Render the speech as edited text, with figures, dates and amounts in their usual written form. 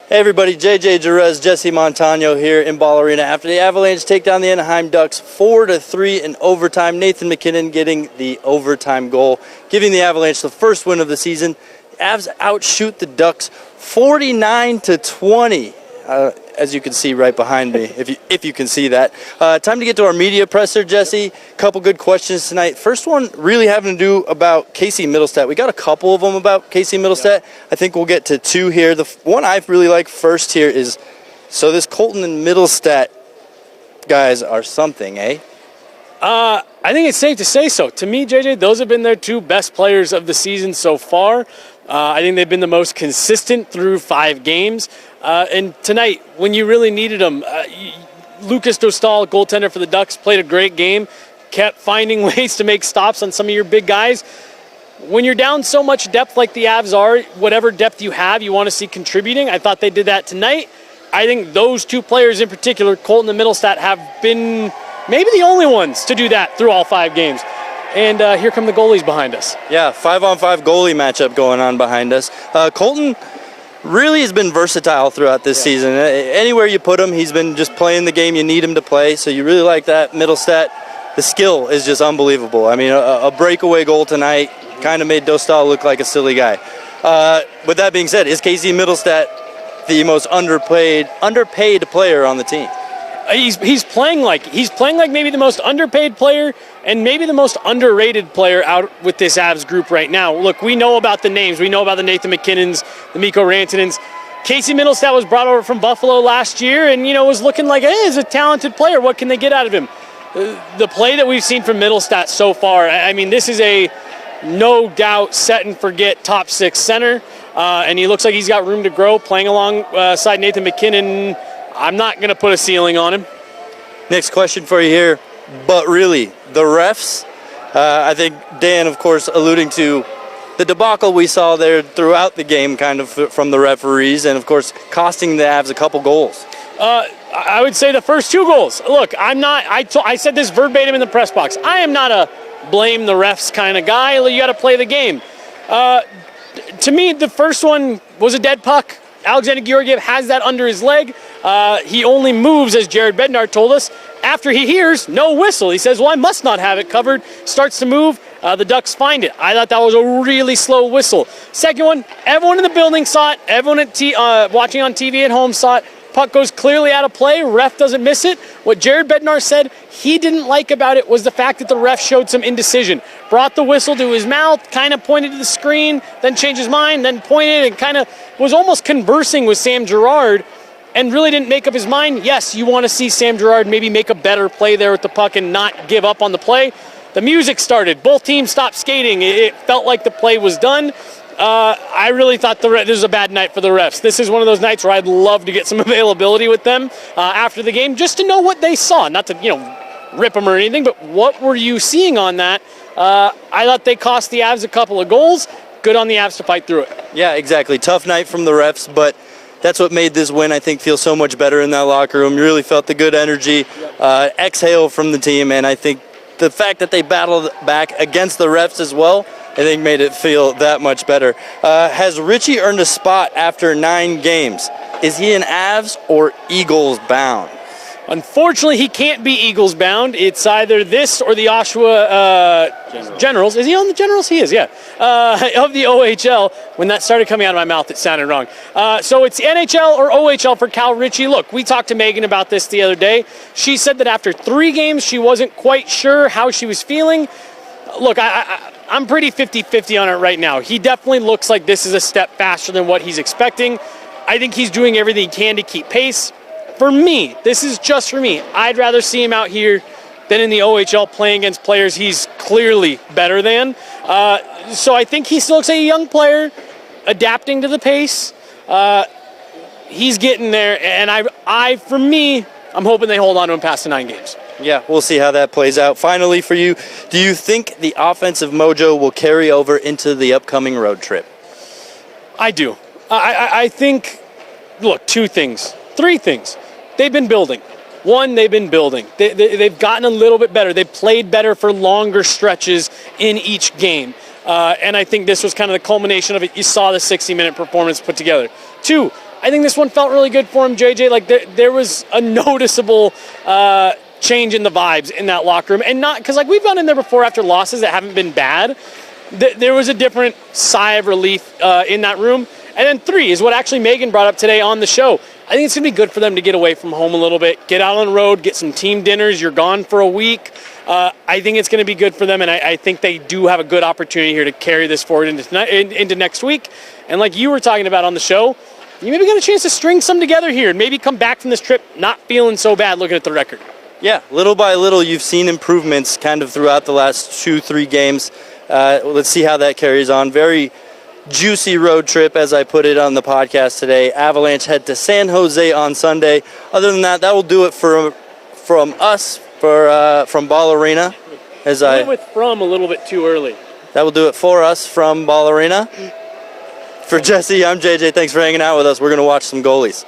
Hey everybody, JJ Jerez, Jesse Montaño here in Ball Arena after the Avalanche take down the Anaheim Ducks 4-3 in overtime. Nathan MacKinnon getting the overtime goal, giving the Avalanche the first win of the season. Avs outshoot the Ducks 49-20. As you can see right behind me, if you can see that. Time to get to our media presser, Jesse. Couple good questions tonight. First one really having to do about Casey Mittelstadt. We got a couple of them about Casey Mittelstadt. I think we'll get to two here. The one I really like first here is, so this Colton and Mittelstadt guys are something, eh? I think it's safe to say so. To me, JJ, those have been their two best players of the season so far. I think they've been the most consistent through 5 games. And tonight, when you really needed them, Lucas Dostal, goaltender for the Ducks, played a great game, kept finding ways to make stops on some of your big guys. When you're down so much depth like the Avs are, whatever depth you have, you want to see contributing. I thought they did that tonight. I think those two players in particular, Colton and Mittelstadt, have been maybe the only ones to do that through all 5 games. And here come the goalies behind us. Yeah, 5-on-5 goalie matchup going on behind us. Colton really has been versatile throughout this season. Anywhere you put him, he's been just playing the game you need him to play, so you really like that. Mittelstadt, the skill is just unbelievable. I mean, a breakaway goal tonight kind of made Dostal look like a silly guy. With that being said, is Casey Mittelstadt the most underpaid player on the team? He's playing like maybe the most underpaid player and maybe the most underrated player out with this Avs group right now. Look, we know about the names. We know about the Nathan MacKinnons, the Mikko Rantanens. Casey Mittelstadt was brought over from Buffalo last year and, was looking like, hey, he's a talented player. What can they get out of him? The play that we've seen from Mittelstadt so far, I mean, this is a no doubt set and forget top 6 center. And he looks like he's got room to grow playing alongside Nathan MacKinnon. I'm not going to put a ceiling on him. Next question for you here, but really, the refs, I think Dan, of course, alluding to the debacle we saw there throughout the game kind of from the referees and, of course, costing the Avs a couple goals. I would say the first 2 goals. Look, I said this verbatim in the press box. I am not a blame the refs kind of guy. You got to play the game. To me, the first one was a dead puck. Alexander Georgiev has that under his leg. He only moves, as Jared Bednar told us, after he hears no whistle. He says, well, I must not have it covered. Starts to move. The Ducks find it. I thought that was a really slow whistle. Second one, everyone in the building saw it. Everyone watching on TV at home saw it. Puck goes clearly out of play. Ref doesn't miss it. What Jared Bednar said he didn't like about it was the fact that the ref showed some indecision. Brought the whistle to his mouth, kind of pointed to the screen, then changed his mind, then pointed and kind of was almost conversing with Sam Girard and really didn't make up his mind. Yes, you want to see Sam Girard maybe make a better play there with the puck and not give up on the play. The music started. Both teams stopped skating. It felt like the play was done. I really thought this was a bad night for the refs. This is one of those nights where I'd love to get some availability with them after the game just to know what they saw. Not to, rip them or anything, but what were you seeing on that? I thought they cost the Avs a couple of goals. Good on the Avs to fight through it. Yeah, exactly. Tough night from the refs, but that's what made this win, I think, feel so much better in that locker room. You really felt the good energy, exhale from the team, and I think the fact that they battled back against the refs as well, I think made it feel that much better. Has Richie earned a spot after 9 games? Is he an Avs or Eagles bound? Unfortunately, he can't be Eagles bound. It's either this or the Oshawa Generals. Is he on the Generals? He is, yeah. Of the OHL. When that started coming out of my mouth, it sounded wrong. So it's NHL or OHL for Cal Richie. Look, we talked to Megan about this the other day. She said that after 3 games, she wasn't quite sure how she was feeling. Look, I'm pretty 50-50 on it right now. He definitely looks like this is a step faster than what he's expecting. I think he's doing everything he can to keep pace. For me, this is just for me, I'd rather see him out here than in the OHL playing against players he's clearly better than. So I think he still looks like a young player, adapting to the pace. He's getting there, and for me, I'm hoping they hold on to him past the 9 games. Yeah, we'll see how that plays out. Finally for you, do you think the offensive mojo will carry over into the upcoming road trip? I do. I think, look, 3 things. They've been building. One, they've been building. They've gotten a little bit better. They've played better for longer stretches in each game. And I think this was kind of the culmination of it. You saw the 60-minute performance put together. 2, I think this one felt really good for him, JJ. Like there was a noticeable change in the vibes in that locker room, and not because like we've gone in there before after losses that haven't been bad. There was a different sigh of relief in that room. And then 3 is what actually Megan brought up today on the show. I think it's going to be good for them to get away from home a little bit, get out on the road, get some team dinners. You're gone for a week. I think it's going to be good for them, and I think they do have a good opportunity here to carry this forward into next week. And like you were talking about on the show, you maybe got a chance to string some together here and maybe come back from this trip not feeling so bad looking at the record. Yeah, little by little, you've seen improvements kind of throughout the last 2-3 games. Let's see how that carries on. Very juicy road trip, as I put it on the podcast today. Avalanche head to San Jose on Sunday. Other than that, that will do it from us from Ball Arena. I went with from a little bit too early. That will do it for us from Ball Arena. For Jesse, I'm JJ. Thanks for hanging out with us. We're going to watch some goalies.